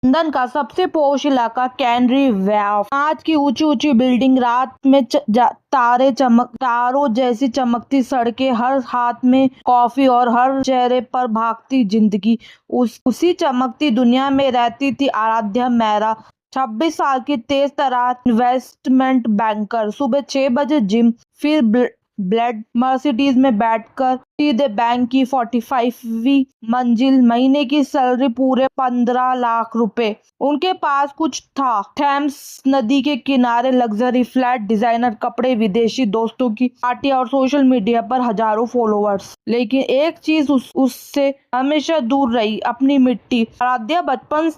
London का सबसे posh इलाका कैनरी व्हार्फ। कांच की ऊंची ऊंची बिल्डिंग, रात में तारों जैसी चमकती सड़कें, हर हाथ में कॉफी और हर चेहरे पर भागती जिंदगी। उसी चमकती दुनिया में रहती थी आराध्या मेहरा, 26 साल की, तेज तर्रार इन्वेस्टमेंट बैंकर। सुबह 6 बजे जिम, फिर ब्लड मर्सिडीज में बैठकर सीधे बैंक की 45वीं मंजिल। महीने की सैलरी पूरे 15 लाख रुपए। उनके पास कुछ था, थेम्स नदी के किनारे लग्जरी फ्लैट, डिजाइनर कपड़े, विदेशी दोस्तों की पार्टी और सोशल मीडिया पर हजारों फॉलोअर्स। लेकिन एक चीज उससे हमेशा दूर रही, अपनी मिट्टी। आराध्या बचपन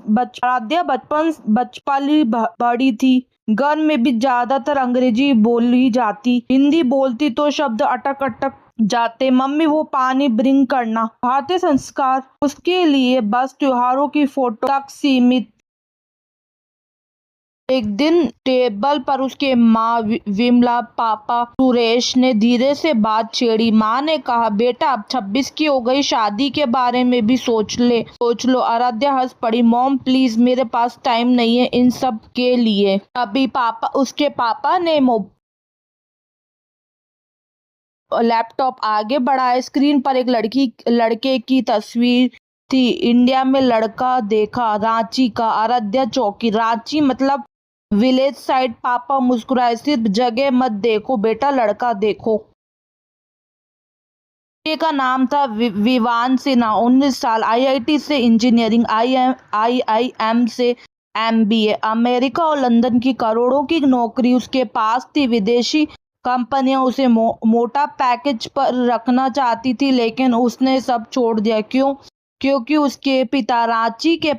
बचपली बड़ी थी। घर में भी ज्यादातर अंग्रेजी बोली जाती, हिंदी बोलती तो शब्द अटक अटक जाते। मम्मी वो पानी ब्रिंग करना। भारतीय संस्कार उसके लिए बस त्योहारों की फोटो तक सीमित। एक दिन टेबल पर उसके माँ विमला, पापा सुरेश ने धीरे से बात छेड़ी। माँ ने कहा, बेटा अब 26 की हो गई, शादी के बारे में भी सोच लो। आराध्या हंस पड़ी। मॉम प्लीज, मेरे पास टाइम नहीं है इन सब के लिए। अभी उसके पापा ने लैपटॉप आगे बढ़ाया। स्क्रीन पर एक लड़के की तस्वीर थी। इंडिया में लड़का देखा, रांची का। आराध्या चौंकी। रांची मतलब विलेज साइड। पापा मुस्कुराए। सिर्फ जगह मत देखो बेटा, लड़का देखो। लड़के का नाम था विवान सिन्हा, 19 साल, आईआईटी से इंजीनियरिंग, आईआईएम से एमबीए। अमेरिका और लंदन की करोड़ों की नौकरी उसके पास थी। विदेशी कंपनियां उसे मोटा पैकेज पर रखना चाहती थी, लेकिन उसने सब छोड़ दिया। क्यों? क्योंकि उसके पिता रांची के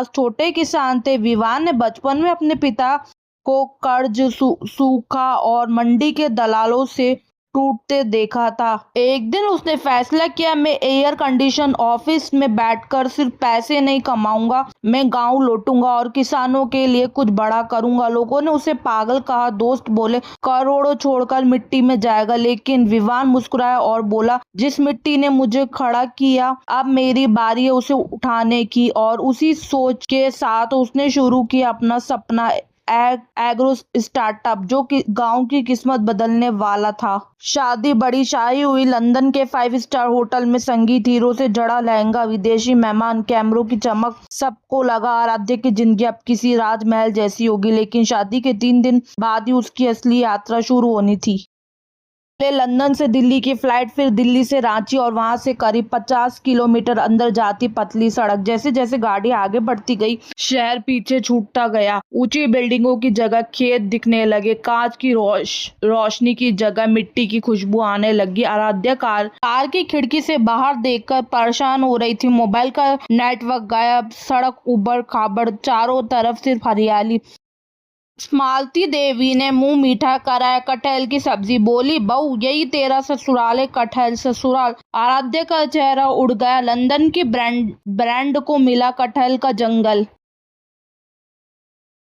छोटे किसान थे। विवान ने बचपन में अपने पिता को कर्ज, सूखा और मंडी के दलालों से टूटते देखा था। एक दिन उसने फैसला किया, मैं एयर कंडीशन ऑफिस में बैठकर सिर्फ पैसे नहीं कमाऊंगा, मैं गांव लौटूंगा और किसानों के लिए कुछ बड़ा करूंगा। लोगों ने उसे पागल कहा, दोस्त बोले करोड़ों छोड़कर मिट्टी में जाएगा, लेकिन विवान मुस्कुराया और बोला, जिस मिट्टी ने मुझे खड़ा किया, अब मेरी बारी है उसे उठाने की। और उसी सोच के साथ उसने शुरू किया अपना सपना, एग्रो स्टार्टअप, जो कि गांव की किस्मत बदलने वाला था। शादी बड़ी शाही हुई। लंदन के 5 स्टार होटल में संगीत, हीरो से जड़ा लहंगा, विदेशी मेहमान, कैमरों की चमक। सबको लगा आराध्या की जिंदगी अब किसी राजमहल जैसी होगी। लेकिन शादी के 3 दिन बाद ही उसकी असली यात्रा शुरू होनी थी। पहले लंदन से दिल्ली की फ्लाइट, फिर दिल्ली से रांची और वहां से करीब 50 किलोमीटर अंदर जाती पतली सड़क। जैसे जैसे गाड़ी आगे बढ़ती गई, शहर पीछे छूटता गया। ऊंची बिल्डिंगों की जगह खेत दिखने लगे, कांच की रोशनी की जगह मिट्टी की खुशबू आने लगी। आराध्या कार की खिड़की से बाहर देखकर परेशान हो रही थी। मोबाइल का नेटवर्क गायब, सड़क उबड़ खाबड़, चारों तरफ सिर्फ हरियाली। मालती देवी ने मुंह मीठा कराया। कटहल की सब्जी। बोली, बहू यही तेरा ससुराल है, कटहल ससुराल। आराध्या का चेहरा उड़ गया। लंदन की ब्रांड को मिला कटहल का जंगल।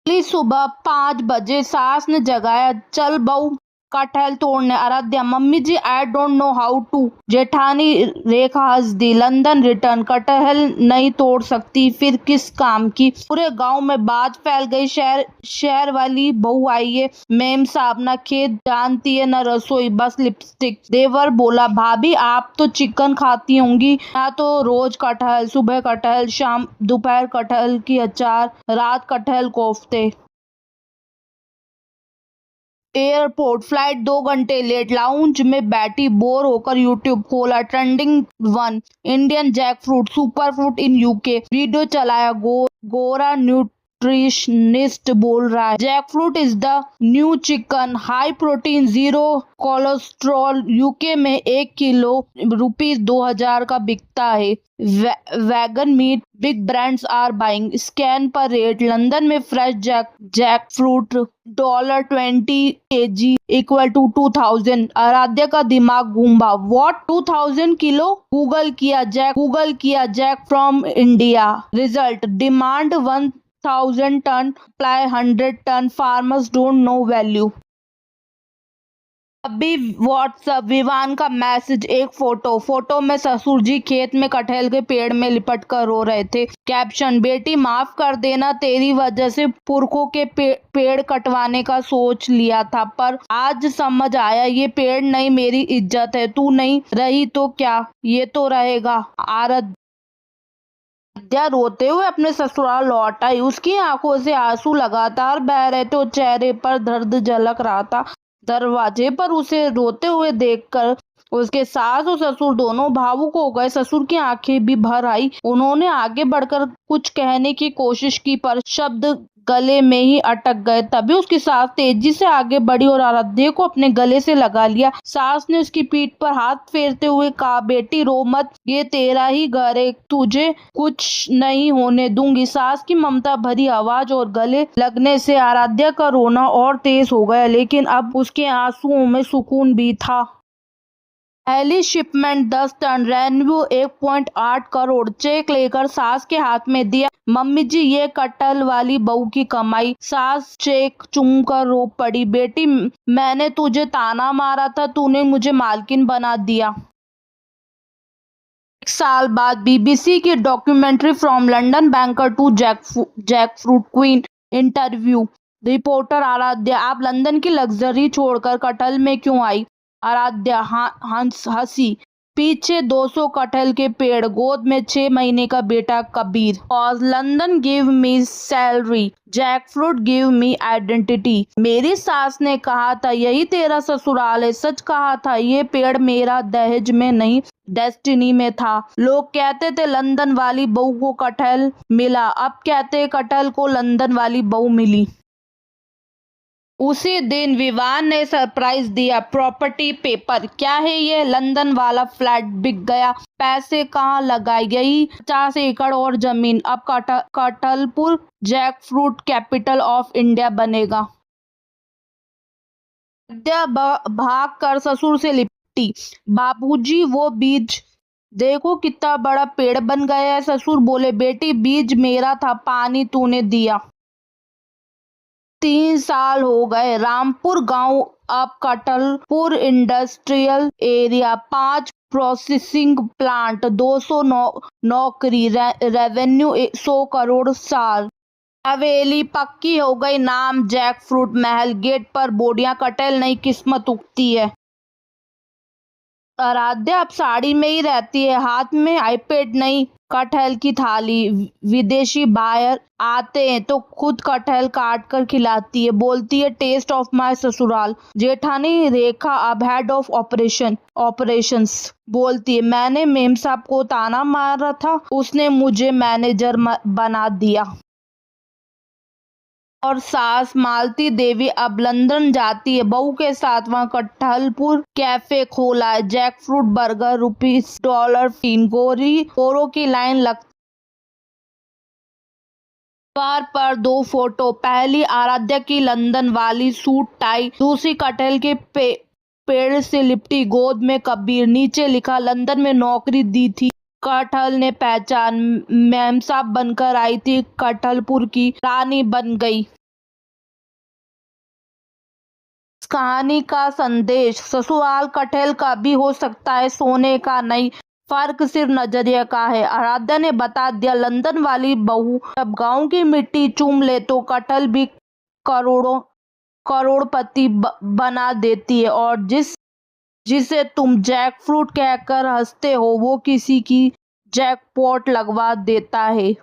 अगली सुबह 5 बजे सास ने जगाया, चल बहू कटहल तोड़ने। Aaradhya, mummy ji I don't know how to. जेठानी रेखा हंस दी। लंदन रिटर्न, कटहल नहीं तोड़ सकती फिर किस काम की। पूरे गांव में बात फैल गई, शहर वाली बहू आई है, मेम साहब ना खेत जानती है ना रसोई, बस लिपस्टिक। देवर बोला, भाभी आप तो चिकन खाती होंगी, यहाँ तो रोज कटहल, सुबह कटहल, शाम दोपहर कटहल की अचार, रात कटहल कोफ्ते। एयरपोर्ट, फ्लाइट 2 घंटे लेट। लाउंज में बैठी बोर होकर यूट्यूब खोला। Trending 1, Indian jack fruit super fruit in UK. Video चलाया। गोरा न्यूट्रिशनिस्ट बोल रहा है, jack fruit is the new chicken, high protein, zero cholesterol. UK में 1 किलो ₹2000 का बिकता है। Vegan meat, big brands are buying. Scan पर रेट। लंदन में fresh jack fruit $20 kg equal to 2000। Aaradhya का दिमाग घूमा। What 2000 kilo? गूगल किया jack from India. Result, demand 1000 ton, supply 100 ton, farmers don't know value. अभी व्हाट्सएप विवान का message, एक photo में ससुर जी खेत में कटहल के पेड़ में लिपट कर रो रहे थे। कैप्शन, बेटी माफ कर देना, तेरी वजह से पुरखों के पेड़ कटवाने का सोच लिया था, पर आज समझ आया ये पेड़ नहीं मेरी इज्जत है। तू नहीं रही तो क्या, ये तो रहेगा। आराध्या रोते हुए अपने ससुराल लौट आई। उसकी आंखों से आंसू लगातार बह रहे थे और चेहरे पर दर्द झलक रहा था। दरवाजे पर उसे रोते हुए देखकर उसके सास और ससुर दोनों भावुक हो गए। ससुर की आंखें भी भर आई। उन्होंने आगे बढ़कर कुछ कहने की कोशिश की, पर शब्द गले में ही अटक गए। तभी उसकी सास तेजी से आगे बढ़ी और आराध्या को अपने गले से लगा लिया। सास ने उसकी पीठ पर हाथ फेरते हुए कहा, बेटी रो मत, ये तेरा ही घर है, तुझे कुछ नहीं होने दूंगी। सास की ममता भरी आवाज और गले लगने से आराध्या का रोना और तेज हो गया, लेकिन अब उसके आंसुओं में सुकून भी था। पहली shipment 10 ton revenue 1.8 crore cheque लेकर सास के हाथ में दिया। मम्मी जी, ये कटहल वाली बहू की कमाई। सास चेक चूमकर रो पड़ी। बेटी मैंने तुझे ताना मारा था, तूने मुझे मालकिन बना दिया। एक साल बाद बीबीसी की documentary from London banker to jackfruit queen interview. Reporter, Aaradhya आप लंदन की लग्जरी छोड़कर कटहल में क्यों आई? आराध्या हंसी, पीछे 200 कटहल के पेड़, गोद में 6 महीने का बेटा कबीर। और London give me salary, jackfruit give me identity. मेरी सास ने कहा था यही तेरा ससुराल है। सच कहा था, ये पेड़ मेरा दहेज में नहीं डेस्टिनी में था। लोग कहते थे लंदन वाली बहू को कटहल मिला, अब कहते कटहल को लंदन वाली बहू मिली। उसी दिन विवान ने सरप्राइज दिया, प्रॉपर्टी पेपर। क्या है ये? लंदन वाला फ्लैट बिक गया। पैसे कहाँ लगाए? यही 50 एकड़ और जमीन। अब कटहलपुर जैकफ्रूट कैपिटल ऑफ इंडिया बनेगा। विद्या भाग कर ससुर से लिपटी। बाबूजी वो बीज देखो कितना बड़ा पेड़ बन गया है। ससुर बोले, बेटी बीज मेरा था, पानी तूने दिया। 3 साल हो गए। रामपुर गांव अब कटहलपुर इंडस्ट्रियल एरिया, 5 प्रोसेसिंग प्लांट, 200 नौकरी, रेवेन्यू 100 करोड़ साल। हवेली पक्की हो गई, नाम जैकफ्रूट महल। गेट पर बोर्डियां, कटहल नहीं किस्मत उगती है। आराध्या अब साड़ी में ही रहती है, हाथ में आईपैड नहीं कटहल की थाली। विदेशी बायर आते हैं तो खुद कटहल काट कर खिलाती है। बोलती है, टेस्ट ऑफ माय ससुराल। जेठानी रेखा अब हेड ऑफ ऑपरेशंस बोलती है, मैंने मेम साहब को ताना मारा था, उसने मुझे मैनेजर बना दिया। और सास मालती देवी अब लंदन जाती है बहू के साथ। वहाँ कटहलपुर कैफे खोला है। जैकफ्रूट बर्गर $, $3 गोरों की लाइन लगती पर 2 फोटो। पहली आराध्या की लंदन वाली सूट टाई, दूसरी कटहल के पेड़ से लिपटी, गोद में कबीर। नीचे लिखा, लंदन में नौकरी दी थी। कटहल ने पहचान, मेम साहब बनकर आई थी, कटहलपुर की रानी बन गई। इस कहानी का संदेश, ससुराल कटहल का भी हो सकता है, सोने का नहीं। फर्क सिर्फ नजरिया का है। आराध्या ने बता दिया, लंदन वाली बहू जब गांव की मिट्टी चूम ले तो कटहल भी करोड़पति बना देती है। और जिसे तुम जैकफ्रूट कहकर हंसते हो, वो किसी की जैकपॉट लगवा देता है।